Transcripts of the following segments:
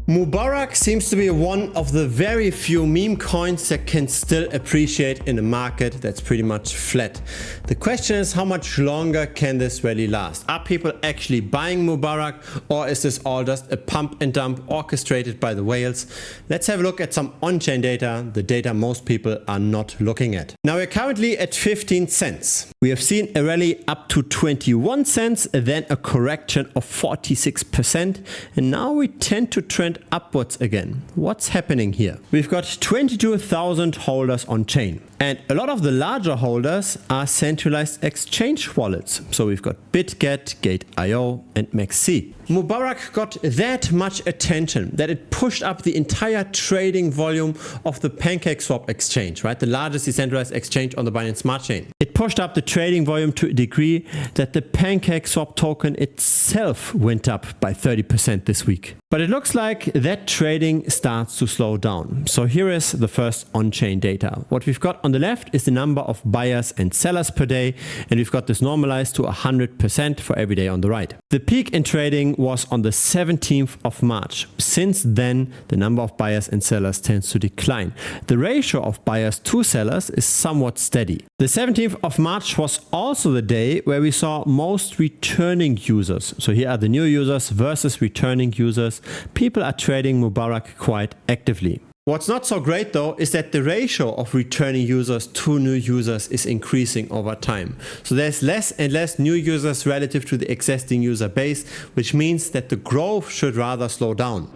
Mubarak seems to be one of the very few meme coins that can still appreciate in a market that's pretty much flat. The question is, how much longer can this rally last? Are people actually buying Mubarak, or is this all just a pump and dump orchestrated by the whales? Let's have a look at some on-chain data, the data most people are not looking at. Now we're currently at 15 cents. We have seen a rally up to 21 cents, then a correction of 46%, and now we tend to trend upwards again. What's happening here? We've got 22,000 holders on chain, and a lot of the larger holders are centralized exchange wallets. So we've got BitGet, Gate.io and MEXC. Mubarak got that much attention that it pushed up the entire trading volume of the PancakeSwap exchange, right? The largest decentralized exchange on the Binance Smart Chain. It pushed up the trading volume to a degree that the PancakeSwap token itself went up by 30% this week. But it looks like that trading starts to slow down. So here is the first on-chain data. What we've got on the left is the number of buyers and sellers per day, and we've got this normalized to 100% for every day on the right. The peak in trading was on the 17th of March. Since then, the number of buyers and sellers tends to decline. The ratio of buyers to sellers is somewhat steady. The 17th of March was also the day where we saw most returning users. So here are the new users versus returning users. People are trading Mubarak quite actively. What's not so great though is that the ratio of returning users to new users is increasing over time. So there's less and less new users relative to the existing user base, which means that the growth should rather slow down.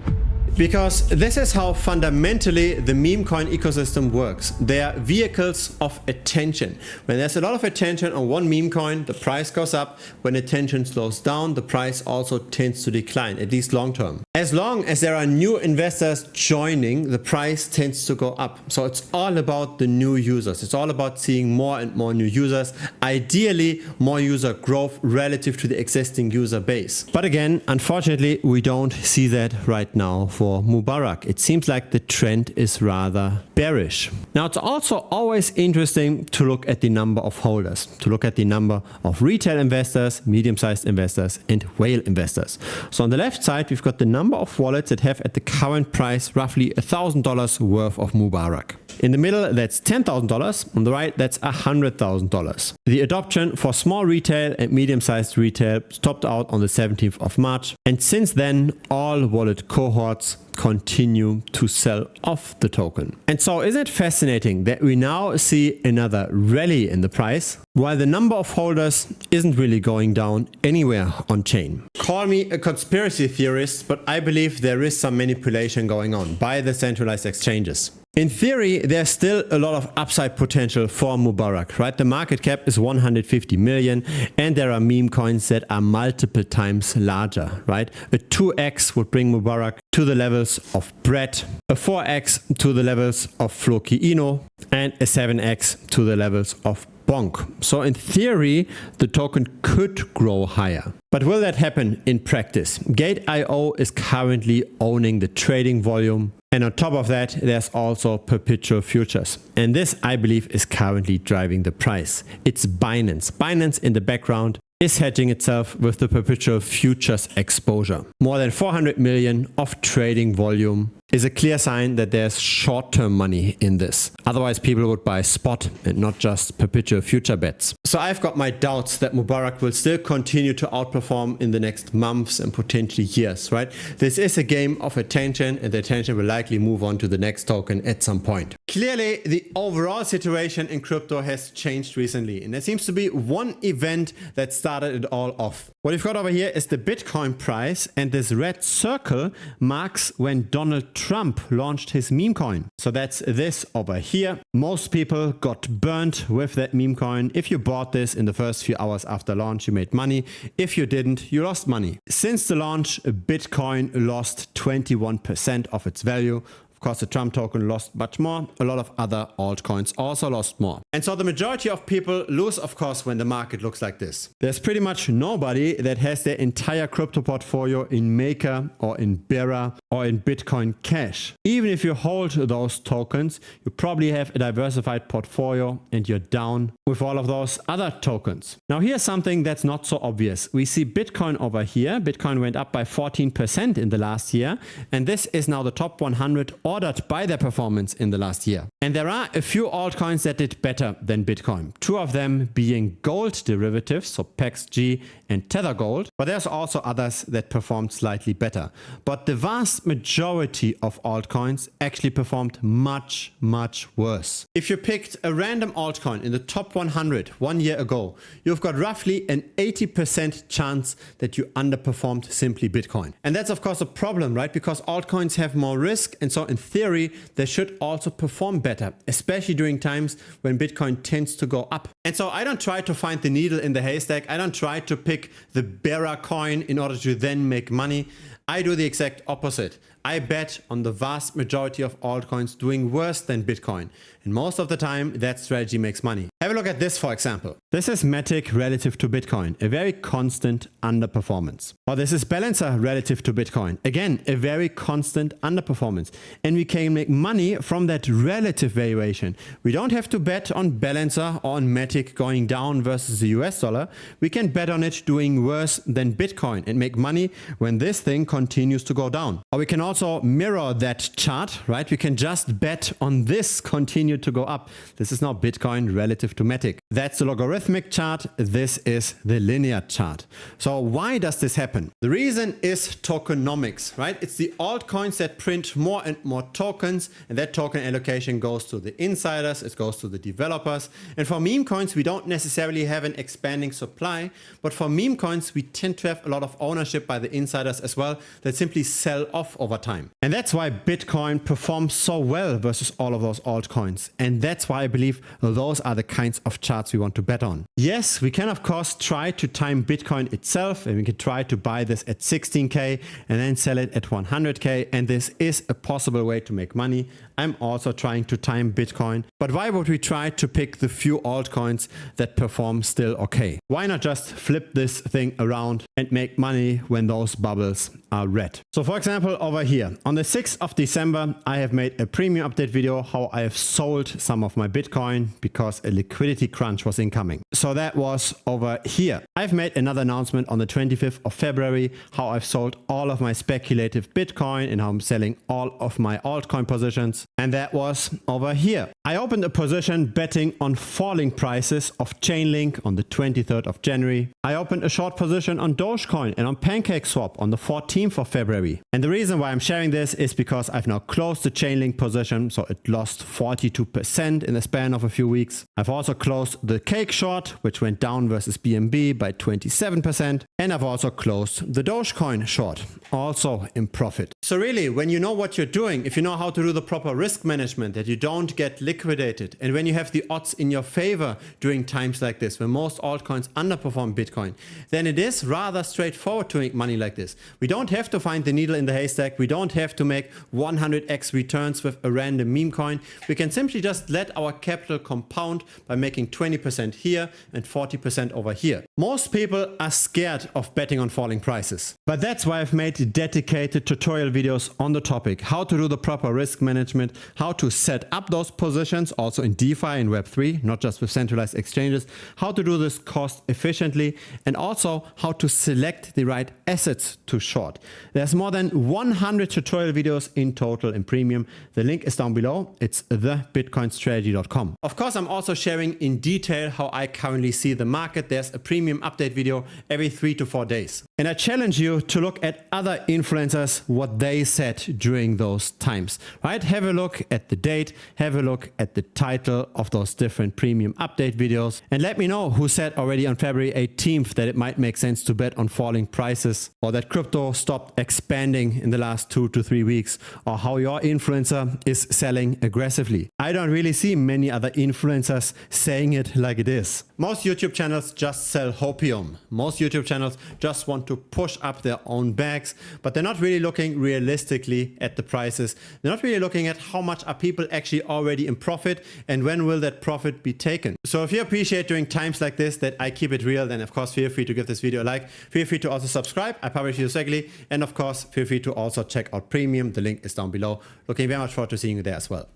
Because this is how fundamentally the meme coin ecosystem works. They are vehicles of attention. When there's a lot of attention on one meme coin, the price goes up. When attention slows down, the price also tends to decline, at least long term. As long as there are new investors joining, the price tends to go up. So it's all about the new users. It's all about seeing more and more new users. Ideally, more user growth relative to the existing user base. But again, unfortunately, we don't see that right now for Mubarak. It seems like the trend is rather bearish. Now it's also always interesting to look at the number of holders, to look at the number of retail investors, medium-sized investors and whale investors. So on the left side, we've got the number of wallets that have at the current price roughly $1,000 worth of Mubarak. In the middle, that's $10,000. On the right, that's $100,000. The adoption for small retail and medium-sized retail stopped out on the 17th of March. And since then, all wallet cohorts continue to sell off the token. And so isn't it fascinating that we now see another rally in the price while the number of holders isn't really going down anywhere on chain? Call me a conspiracy theorist, but I believe there is some manipulation going on by the centralized exchanges. In theory, there's still a lot of upside potential for Mubarak, right? The market cap is 150 million and there are meme coins that are multiple times larger, right? A 2x would bring Mubarak to the levels of Bread, a 4x to the levels of Floki Ino, and a 7x to the levels of Bonk. So in theory, the token could grow higher. But will that happen in practice? Gate.io is currently owning the trading volume. And on top of that, there's also perpetual futures. And this, I believe, is currently driving the price. It's Binance. Binance in the background is hedging itself with the perpetual futures exposure. More than 400 million of trading volume is a clear sign that there's short-term money in this. Otherwise, people would buy spot and not just perpetual future bets. So I've got my doubts that Mubarak will still continue to outperform in the next months and potentially years, right? This is a game of attention, and the attention will likely move on to the next token at some point. Clearly, the overall situation in crypto has changed recently, and there seems to be one event that started it all off. What we've got over here is the Bitcoin price, and this red circle marks when Donald Trump launched his meme coin. So that's this over here. Most people got burnt with that meme coin. If you bought this in the first few hours after launch, you made money. If you didn't, you lost money. Since the launch, Bitcoin lost 21% of its value. Of course, the Trump token lost much more. A lot of other altcoins also lost more. And so the majority of people lose, of course, when the market looks like this. There's pretty much nobody that has their entire crypto portfolio in Maker or in Bearer or in Bitcoin Cash. Even if you hold those tokens, you probably have a diversified portfolio and you're down with all of those other tokens. Now here's something that's not so obvious. We see Bitcoin over here. Bitcoin went up by 14% in the last year, and this is now the top 100 ordered by their performance in the last year. And there are a few altcoins that did better than Bitcoin. Two of them being gold derivatives, so PEXG and Tether Gold, but there's also others that performed slightly better. But the vast majority of altcoins actually performed much, much worse. If you picked a random altcoin in the top 100 1 year ago, you've got roughly an 80% chance that you underperformed simply Bitcoin. And that's of course a problem, right? Because altcoins have more risk, and so in theory they should also perform better, especially during times when Bitcoin tends to go up. And so I don't try to find the needle in the haystack. I don't try to pick the bearer coin in order to then make money. I do the exact opposite. I bet on the vast majority of altcoins doing worse than Bitcoin. And most of the time, that strategy makes money. Have a look at this, for example. This is Matic relative to Bitcoin, a very constant underperformance. Or this is Balancer relative to Bitcoin. Again, a very constant underperformance. And we can make money from that relative valuation. We don't have to bet on Balancer or on Matic going down versus the US dollar. We can bet on it doing worse than Bitcoin and make money when this thing continues to go down. Or we can also mirror that chart, right? We can just bet on this continue to go up. This is now Bitcoin relative to Matic. That's the logarithmic chart. This is the linear chart. So why does this happen? The reason is tokenomics, right? It's the altcoins that print more and more tokens, and that token allocation goes to the insiders, it goes to the developers. And for meme coins, we don't necessarily have an expanding supply, but for meme coins, we tend to have a lot of ownership by the insiders as well that simply sell off over time. And that's why Bitcoin performs so well versus all of those altcoins. And that's why I believe those are the kinds of charts we want to bet on. Yes, we can of course try to time Bitcoin itself, and we can try to buy this at 16K and then sell it at 100K. And this is a possible way to make money. I'm also trying to time Bitcoin. But why would we try to pick the few altcoins that perform still okay? Why not just flip this thing around and make money when those bubbles are red? So for example, over here on the 6th of December, I have made a premium update video how I have sold some of my Bitcoin because a liquidity crunch was incoming. So that was over here. I've made another announcement on the 25th of February how I've sold all of my speculative Bitcoin and how I'm selling all of my altcoin positions. And that was over here. I opened a position betting on falling prices of Chainlink on the 23rd of January. I opened a short position on Dogecoin and on PancakeSwap on the 14th of February. And the reason why I'm sharing this is because I've now closed the Chainlink position, so it lost 42% in the span of a few weeks. I've also closed the Cake short, which went down versus BNB by 27%. And I've also closed the Dogecoin short, also in profit. So really, when you know what you're doing, if you know how to do the proper risk management, that you don't get liquidated, and when you have the odds in your favor during times like this, when most altcoins underperform Bitcoin, then it is rather straightforward to make money like this. We don't have to find the needle in the haystack. We don't have to make 100x returns with a random meme coin. We can simply just let our capital compound by making 20% here and 40% over here. Most people are scared of betting on falling prices. But that's why I've made dedicated tutorial videos on the topic, how to do the proper risk management, how to set up those positions also in DeFi and Web3, not just with centralized exchanges, how to do this cost efficiently, and also how to select the right assets to short. There's more than 100 tutorial videos in total in premium. The link is down below. It's thebitcoinstrategy.com. Of course, I'm also sharing in detail how I currently see the market. There's a premium update video every 3 to 4 days. And I challenge you to look at other influencers, what they said during those times, right? Have a look at the date, have a look at the title of those different premium update videos, and let me know who said already on February 18th that it might make sense to bet bet on falling prices, or that crypto stopped expanding in the last 2 to 3 weeks, or how your influencer is selling aggressively. I don't really see many other influencers saying it like it is. Most YouTube channels just sell hopium. Most YouTube channels just want to push up their own bags, but they're not really looking realistically at the prices. They're not really looking at how much are people actually already in profit and when will that profit be taken. So if you appreciate during times like this that I keep it real, then of course feel free to give this video a like. Feel free to also subscribe. I publish videos regularly. And of course, feel free to also check out Premium. The link is down below. Looking very much forward to seeing you there as well.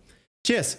Cheers.